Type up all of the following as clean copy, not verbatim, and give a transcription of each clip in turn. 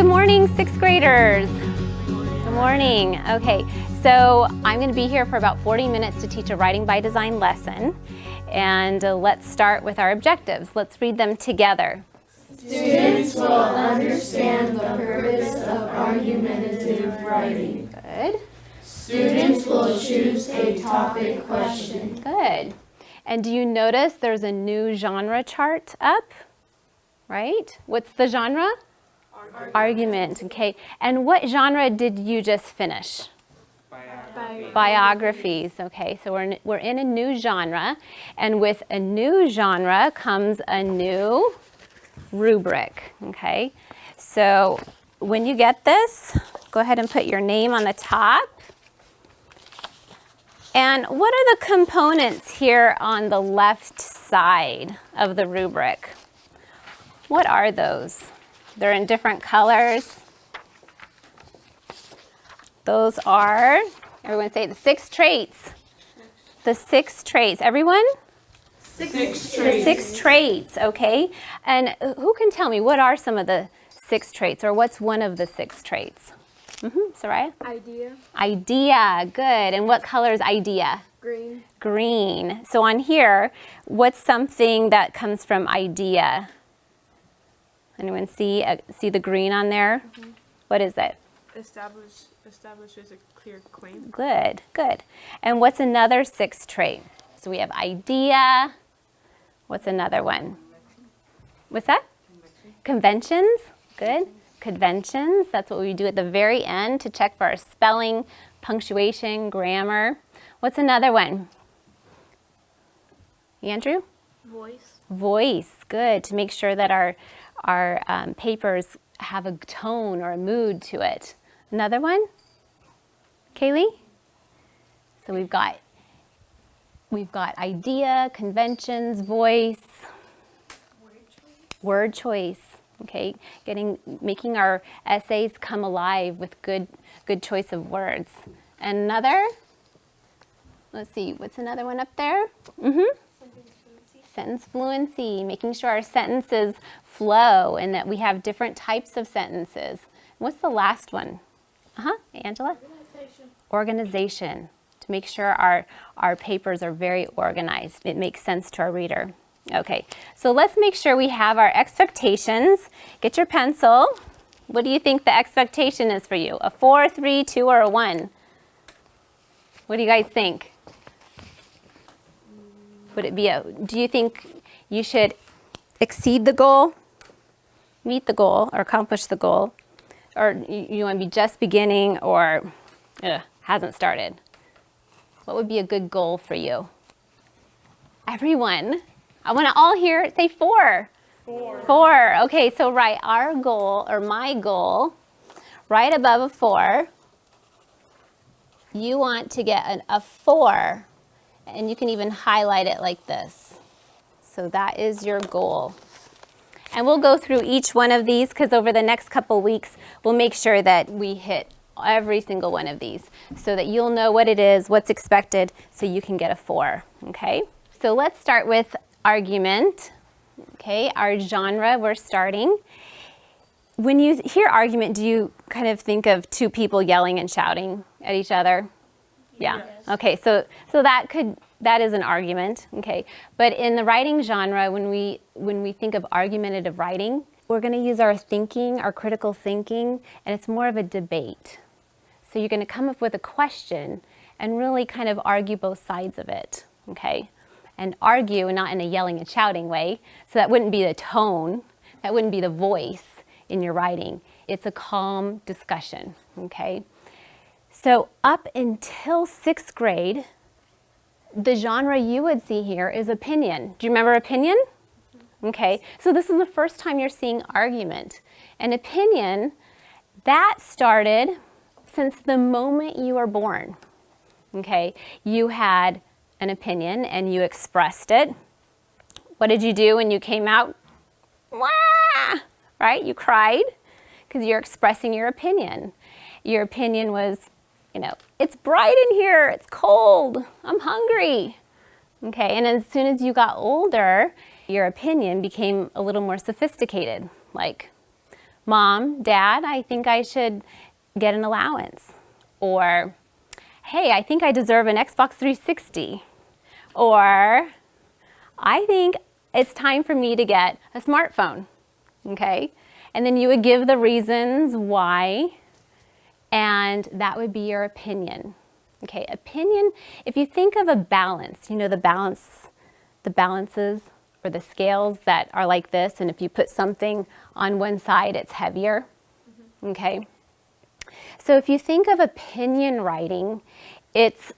Good morning, sixth graders. Good morning. Okay, so I'm going to be here for about 40 minutes to teach a writing by design lesson. And let's start with our objectives. Let's read them together. Students will understand the purpose of argumentative writing. Good. Students will choose a topic question. Good. And do you notice there's a new genre chart up? Right? What's the genre? Argument. Okay. And what genre did you just finish? Biographies. Okay. So we're in a new genre, and with a new genre comes a new rubric. Okay. So when you get this, go ahead and put your name on the top. And what are the components here on the left side of the rubric? What are those? They're in different colors. Those are, everyone say the 6 traits. The 6 traits. Everyone? 6 traits. The 6 traits, okay. And who can tell me what are some of the 6 traits, or what's one of the 6 traits? Soraya? Idea. Idea, good. And what color is idea? Green. Green. So on here, what's something that comes from idea? Anyone see the green on there? Mm-hmm. What is it? Establishes a clear claim. Good, good. And what's another 6 trait? So we have idea. What's another one? What's that? Conventions. Good. Conventions. That's what we do at the very end to check for our spelling, punctuation, grammar. What's another one? Andrew? Voice. Voice. Good. To make sure that our papers have a tone or a mood to it. Another one? Kaylee? So we've got idea, conventions, voice, word choice. Okay, making our essays come alive with good choice of words. And another, let's see, what's another one up there? Sentence fluency, making sure our sentences flow and that we have different types of sentences. What's the last one? Angela? Organization. To make sure our papers are very organized. It makes sense to our reader. Okay, so let's make sure we have our expectations. Get your pencil. What do you think the expectation is for you? A 4, 3, 2, or a 1? What do you guys think? Would it be do you think you should exceed the goal, meet the goal, or accomplish the goal? Or you want to be just beginning or hasn't started? What would be a good goal for you? Everyone. I want to all hear, say 4. 4. Okay, so write our goal, or my goal, right above a 4. You want to get a 4, and you can even highlight it like this. So that is your goal. And we'll go through each one of these because over the next couple weeks, we'll make sure that we hit every single one of these so that you'll know what it is, what's expected, so you can get a 4, okay? So let's start with argument, okay? Our genre we're starting. When you hear argument, do you kind of think of 2 people yelling and shouting at each other? Yeah. Yes. Okay, so that is an argument, okay? But in the writing genre, when we think of argumentative writing, we're going to use our thinking, our critical thinking, and it's more of a debate. So you're going to come up with a question and really kind of argue both sides of it, okay? And argue, not in a yelling and shouting way. So that wouldn't be the tone, that wouldn't be the voice in your writing. It's a calm discussion, okay? So up until 6th grade, the genre you would see here is opinion. Do you remember opinion? Okay, so this is the first time you're seeing argument. And opinion, that started since the moment you were born. Okay, you had an opinion and you expressed it. What did you do when you came out? Wah! Right? You cried because you're expressing your opinion. Your opinion was, it's bright in here, it's cold, I'm hungry. Okay, and as soon as you got older, your opinion became a little more sophisticated. Like, Mom, Dad, I think I should get an allowance. Or, hey, I think I deserve an Xbox 360. Or, I think it's time for me to get a smartphone. Okay? And then you would give the reasons why, and that would be your opinion. Okay, opinion, if you think of a balance, you know the balances or the scales that are like this, and if you put something on one side, it's heavier. Okay? So if you think of opinion writing, it's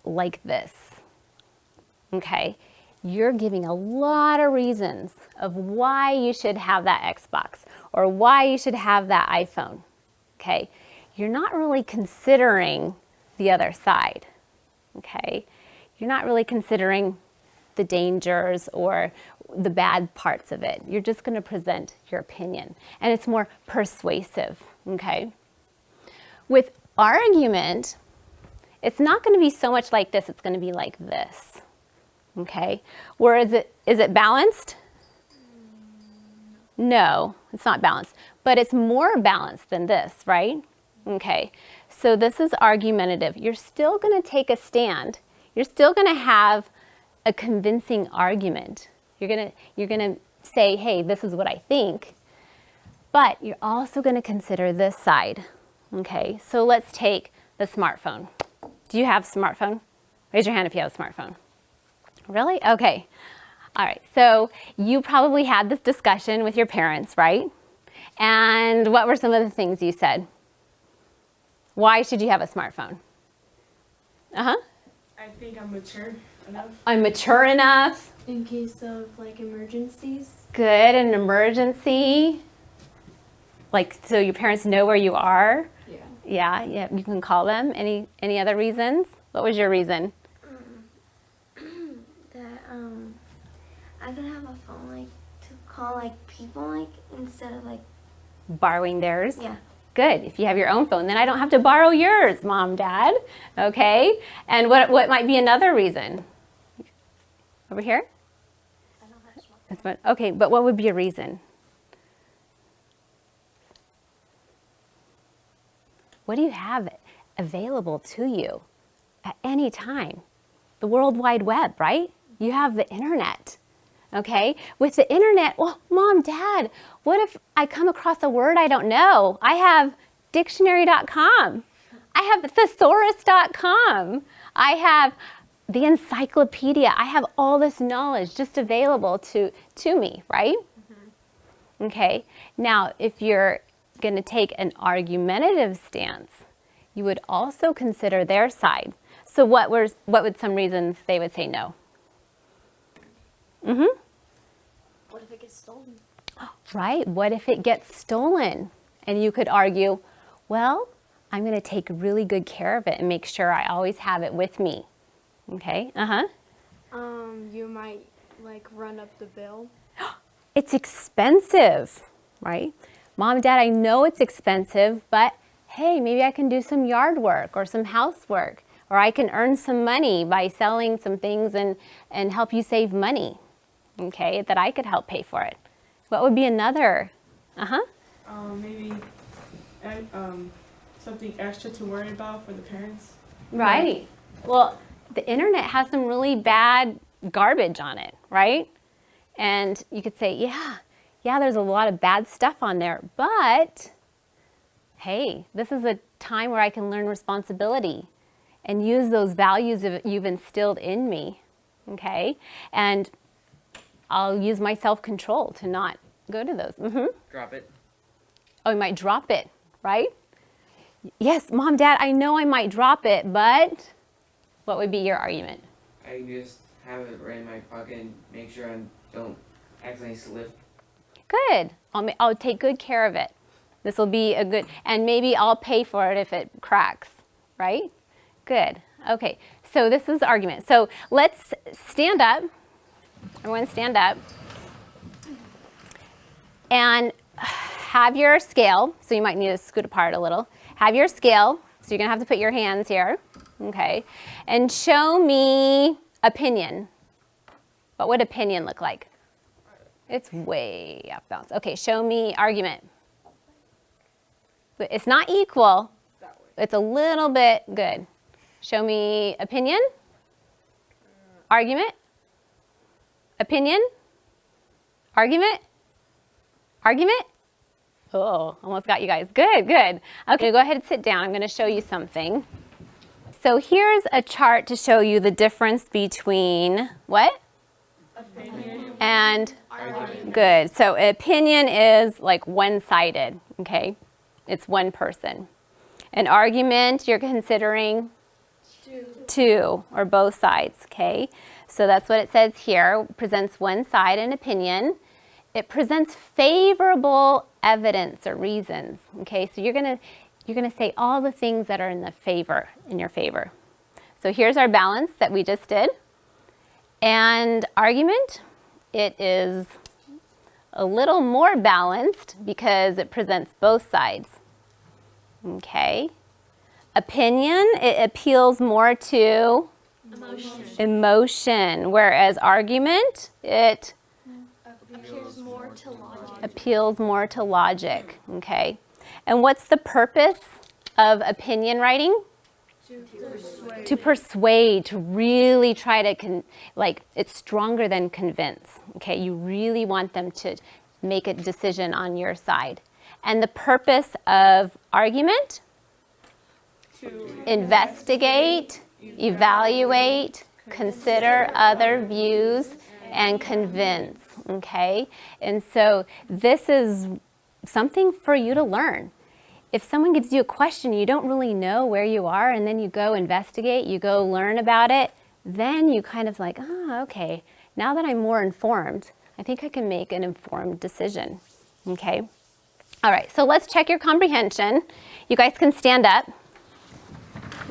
like this. Okay? You're giving a lot of reasons of why you should have that Xbox or why you should have that iPhone. Okay? You're not really considering the other side. Okay? You're not really considering the dangers or the bad parts of it. You're just going to present your opinion, and it's more persuasive. Okay? With argument, it's not going to be so much like this, it's going to be like this. Okay? Where is it balanced? No, it's not balanced, but it's more balanced than this, right? Okay, so this is argumentative. You're still going to take a stand. You're still going to have a convincing argument. You're going to say, hey, this is what I think, but you're also going to consider this side. Okay, so let's take the smartphone. Do you have a smartphone? Raise your hand if you have a smartphone. Really? Okay. All right, so you probably had this discussion with your parents, right? And what were some of the things you said? Why should you have a smartphone? Uh-huh. I think I'm mature enough. I'm mature enough. In case of like emergencies. Good, an emergency. Like, so your parents know where you are? Yeah. Yeah, you can call them. Any other reasons? What was your reason? That I could have a phone like to call like people like instead of like Borrowing theirs? yeah. Good. If you have your own phone, then I don't have to borrow yours, Mom, Dad. Okay? And what might be another reason? Over here? I don't have smart. Okay, but what would be a reason? What do you have available to you at any time? The World Wide Web, right? You have the internet. Okay? With the internet, well, Mom, Dad, what if I come across a word I don't know? I have dictionary.com. I have thesaurus.com. I have the encyclopedia. I have all this knowledge just available to me, right? Mm-hmm. Okay. Now, if you're going to take an argumentative stance, you would also consider their side. So what would some reasons they would say no? Mm-hmm. What if it gets stolen? Right? What if it gets stolen? And you could argue, well, I'm going to take really good care of it and make sure I always have it with me. Okay? Uh-huh. You might like run up the bill. It's expensive, right? Mom, Dad, I know it's expensive, but hey, maybe I can do some yard work or some housework, or I can earn some money by selling some things and help you save money. Okay, that I could help pay for it. What would be another? Uh-huh. Maybe something extra to worry about for the parents. Right. Well, the internet has some really bad garbage on it, right? And you could say, yeah, there's a lot of bad stuff on there, but hey, this is a time where I can learn responsibility and use those values that you've instilled in me, okay? And I'll use my self-control to not go to those. Mm-hmm. Drop it. Oh, you might drop it, right? Yes, Mom, Dad, I know I might drop it, but what would be your argument? I just have it right in my pocket and make sure I don't accidentally slip. Good. I'll take good care of it. This will be a good, and maybe I'll pay for it if it cracks, right? Good. Okay, so this is argument. So let's stand up. Everyone stand up. And have your scale. So you might need to scoot apart a little. Have your scale. So you're going to have to put your hands here. Okay. And show me opinion. What would opinion look like? It's way off balance. Okay, show me argument. It's not equal. It's a little bit good. Show me opinion. Argument. Opinion. Argument. Argument. Oh, almost got you guys. Good, good. Okay, go ahead and sit down. I'm going to show you something. So here's a chart to show you the difference between what? Opinion. And argument. Good. So opinion is like one-sided, okay? It's one person. An argument, you're considering two or both sides, okay? So that's what it says here. Presents one side, an opinion. It presents favorable evidence or reasons, okay? So you're gonna say all the things that are in your favor. So here's our balance that we just did. And argument, it is a little more balanced because it presents both sides, okay? Opinion, it appeals more to emotion, whereas argument, it appeals more to logic, okay? And what's the purpose of opinion writing? To persuade, to really try to, it's stronger than convince, okay? You really want them to make a decision on your side. And the purpose of argument? To investigate, evaluate, consider other views, and convince, okay? And so this is something for you to learn. If someone gives you a question, you don't really know where you are, and then you go investigate, you go learn about it, then you kind of like, oh, okay, now that I'm more informed, I think I can make an informed decision, okay? All right, so let's check your comprehension. You guys can stand up.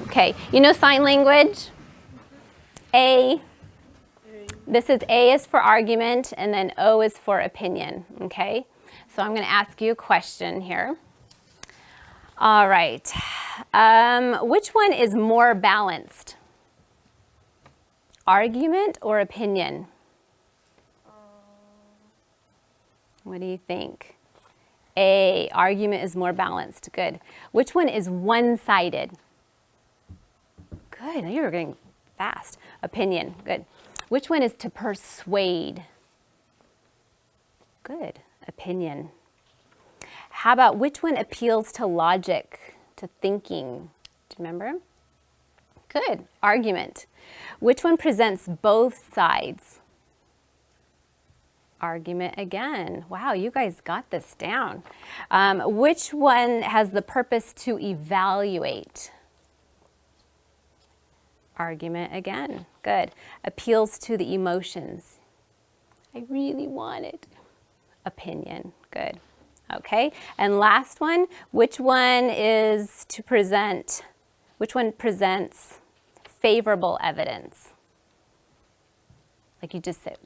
Okay, you know sign language? A. This is A is for argument, and then O is for opinion, okay? So I'm going to ask you a question here. All right. Which one is more balanced? Argument or opinion? What do you think? A, argument is more balanced. Good. Which one is one-sided? Good. Now you're getting fast. Opinion. Good. Which one is to persuade? Good. Opinion. How about which one appeals to logic, to thinking? Do you remember? Good. Argument. Which one presents both sides? Argument again. Wow, you guys got this down. Which one has the purpose to evaluate? Argument again. Good. Appeals to the emotions. I really want it. Opinion. Good. Okay. And last one, which one is to present, which one presents favorable evidence? Like you just said,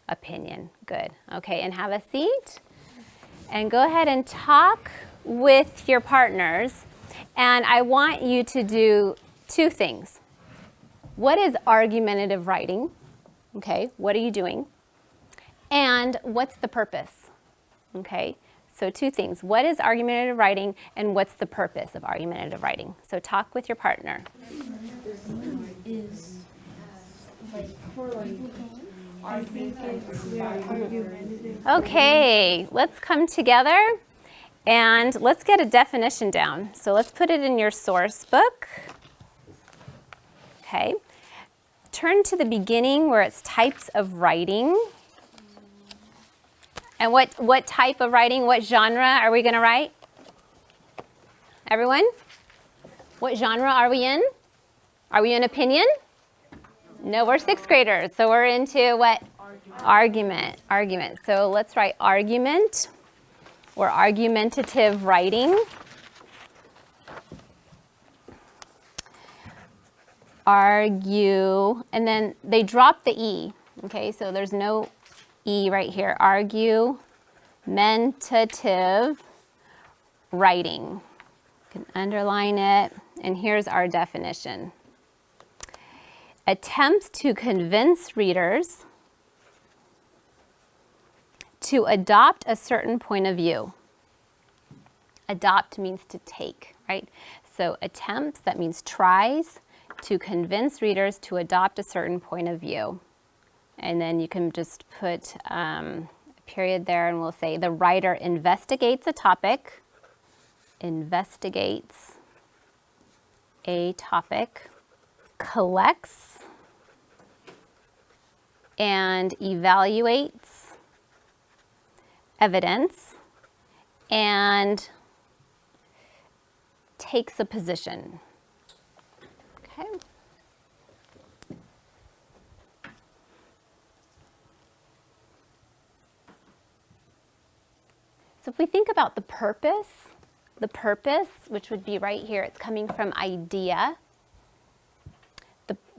opinion. Good. Okay. And have a seat. And go ahead and talk with your partners. And I want you to do two things. What is argumentative writing? Okay, what are you doing? And what's the purpose? Okay, so two things. What is argumentative writing, and what's the purpose of argumentative writing? So talk with your partner. Okay, let's come together and let's get a definition down. So let's put it in your source book. Okay, turn to the beginning where it's types of writing. And what type of writing, what genre are we going to write? Everyone? What genre are we in? Are we in opinion? No, we're sixth graders, so we're into what? Argument. Argument. So let's write argument or argumentative writing. Argue, and then they drop the E, okay, so there's no E right here. Argumentative writing. You can underline it, and here's our definition. Attempts to convince readers to adopt a certain point of view. Adopt means to take, right? So attempts, that means tries to convince readers to adopt a certain point of view. And then you can just put a period there and we'll say the writer investigates a topic, collects and evaluates evidence, and takes a position. Okay. So if we think about the purpose, which would be right here, it's coming from idea.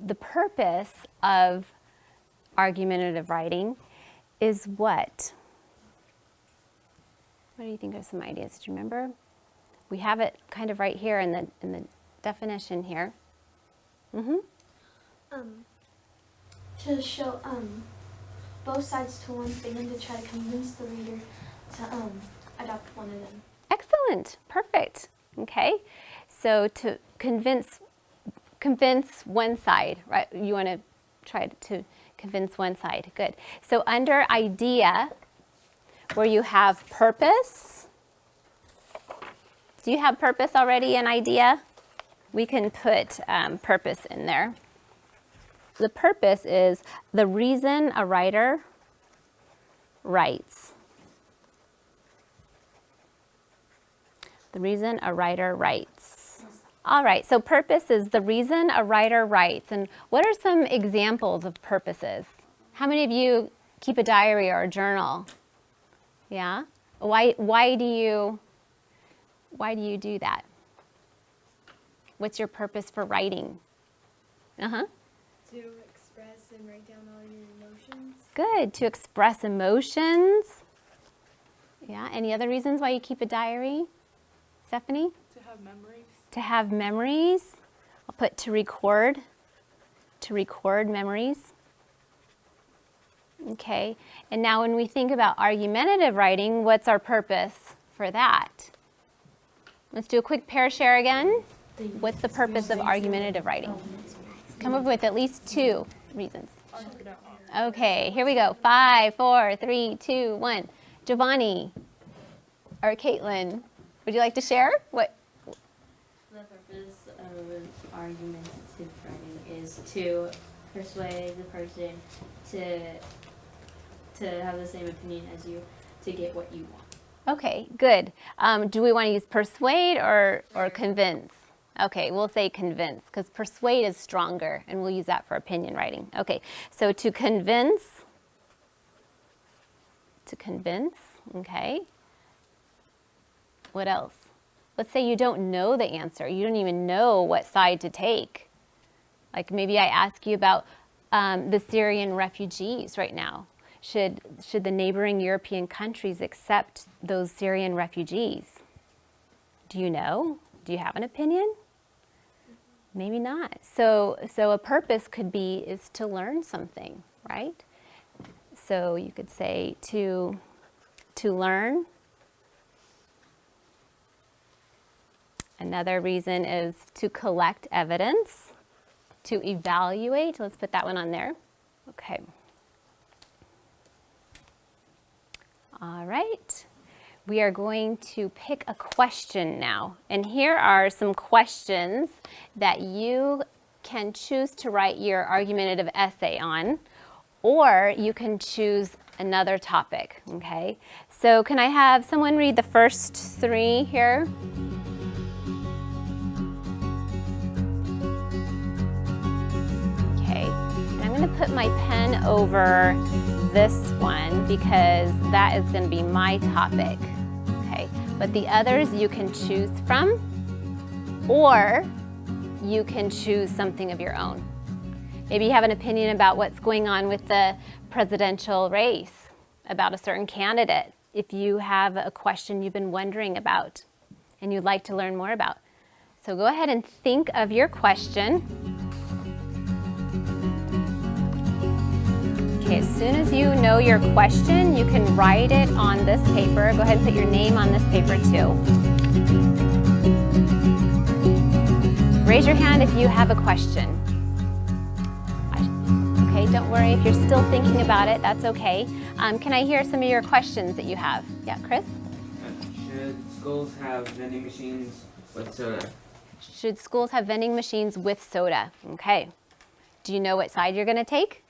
The purpose of argumentative writing is what? What do you think are some ideas? Do you remember? We have it kind of right here in the definition here. To show both sides to one thing and to try to convince the reader to adopt one of them. Excellent. Perfect. Okay. So to convince one side, right? You want to try to convince one side. Good. So under idea, where you have purpose, do you have purpose already in idea? We can put purpose in there. The purpose is the reason a writer writes. The reason a writer writes. All right, so purpose is the reason a writer writes. And what are some examples of purposes? How many of you keep a diary or a journal? Yeah? Why do you do that? What's your purpose for writing? To express and write down all your emotions. Good, to express emotions. Yeah, any other reasons why you keep a diary? Stephanie? To have memories. To have memories. I'll put to record memories. Okay, and now when we think about argumentative writing, what's our purpose for that? Let's do a quick pair share again. What's the purpose of argumentative writing? Come up with at least 2 reasons. Okay, here we go. 5, 4, 3, 2, 1. Giovanni or Caitlin, would you like to share? What? The purpose of argumentative writing is to persuade the person to have the same opinion as you, to get what you want. Okay, good. Do we want to use persuade or convince? Okay, we'll say convince because persuade is stronger and we'll use that for opinion writing. Okay, so to convince, okay. What else? Let's say you don't know the answer. You don't even know what side to take. Like maybe I ask you about the Syrian refugees right now. Should the neighboring European countries accept those Syrian refugees? Do you know? Do you have an opinion? Maybe not. So a purpose is to learn something, right? So you could say to learn. Another reason is to collect evidence, to evaluate. Let's put that one on there. Okay. All right. We are going to pick a question now. And here are some questions that you can choose to write your argumentative essay on, or you can choose another topic, okay? So can I have someone read the first 3 here? Okay, and I'm going to put my pen over this one because that is going to be my topic. Okay, but the others you can choose from, or you can choose something of your own. Maybe you have an opinion about what's going on with the presidential race, about a certain candidate. If you have a question you've been wondering about and you'd like to learn more about. So go ahead and think of your question. Okay, as soon as you know your question, you can write it on this paper. Go ahead and put your name on this paper too. Raise your hand if you have a question. Okay, don't worry if you're still thinking about it, that's okay. Can I hear some of your questions that you have? Yeah, Chris? Should schools have vending machines with soda? Should schools have vending machines with soda? Okay. Do you know what side you're gonna take?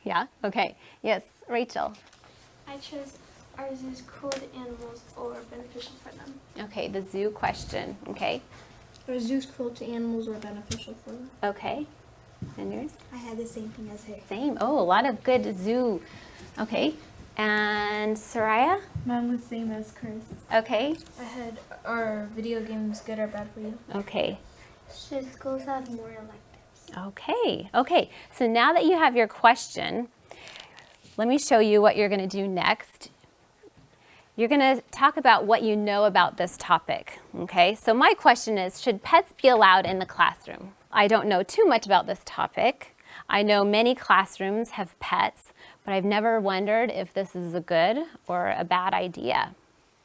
Yeah, okay. Yes, Rachel. I chose, are zoos cruel to animals or beneficial for them? Okay, the zoo question, okay. Are zoos cruel to animals or beneficial for them? Okay, and yours? I had the same thing as her. Same, oh, a lot of good zoo. Okay, and Soraya? Mine was same as Chris. Okay, I had, are video games good or bad for you? okay. Should schools have more electives? Okay, okay. So now that you have your question, let me show you what you're going to do next. You're going to talk about what you know about this topic, okay? So my question is, should pets be allowed in the classroom? I don't know too much about this topic. I know many classrooms have pets, but I've never wondered if this is a good or a bad idea.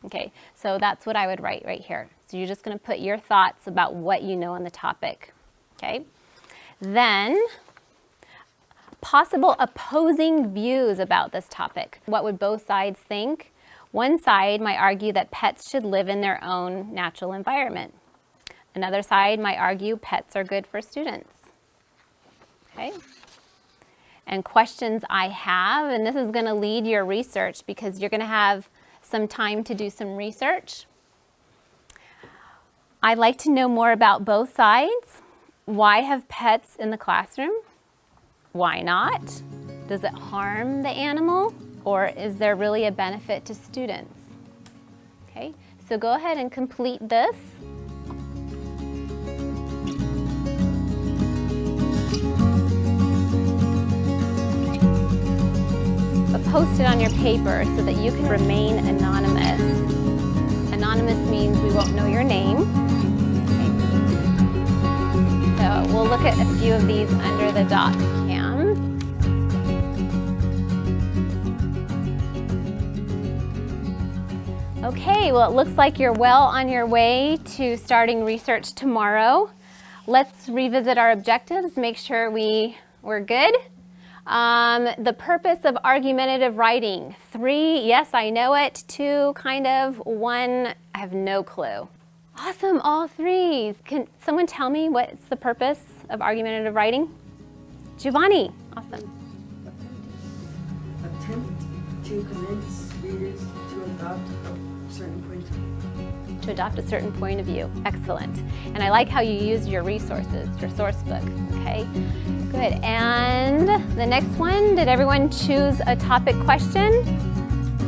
Okay, so that's what I would write right here. So you're just going to put your thoughts about what you know on the topic, okay? Then, possible opposing views about this topic. What would both sides think? One side might argue that pets should live in their own natural environment. Another side might argue pets are good for students. Okay? And questions I have, and this is going to lead your research because you're going to have some time to do some research. I'd like to know more about both sides. Why have pets in the classroom? Why not? Does it harm the animal? Or is there really a benefit to students? Okay, so go ahead and complete this. But post it on your paper so that you can remain anonymous. Anonymous means we won't know your name. Okay. So we'll look at a few of these under the dots cam. Okay, well, it looks like you're well on your way to starting research tomorrow. Let's revisit our objectives, make sure we're good. The purpose of argumentative writing. 3, yes, I know it. 2, kind of. 1, I have no clue. Awesome, all 3s. Can someone tell me what's the purpose of argumentative writing? Giovanni, awesome. Attempt to convince readers to adopt a certain point of view. To adopt a certain point of view. Excellent. And I like how you use your resources, your source book. Okay, good. And the next one, did everyone choose a topic question?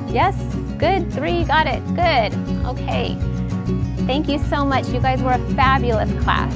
Yes, good. 3, got it. Good. Okay. Thank you so much. You guys were a fabulous class.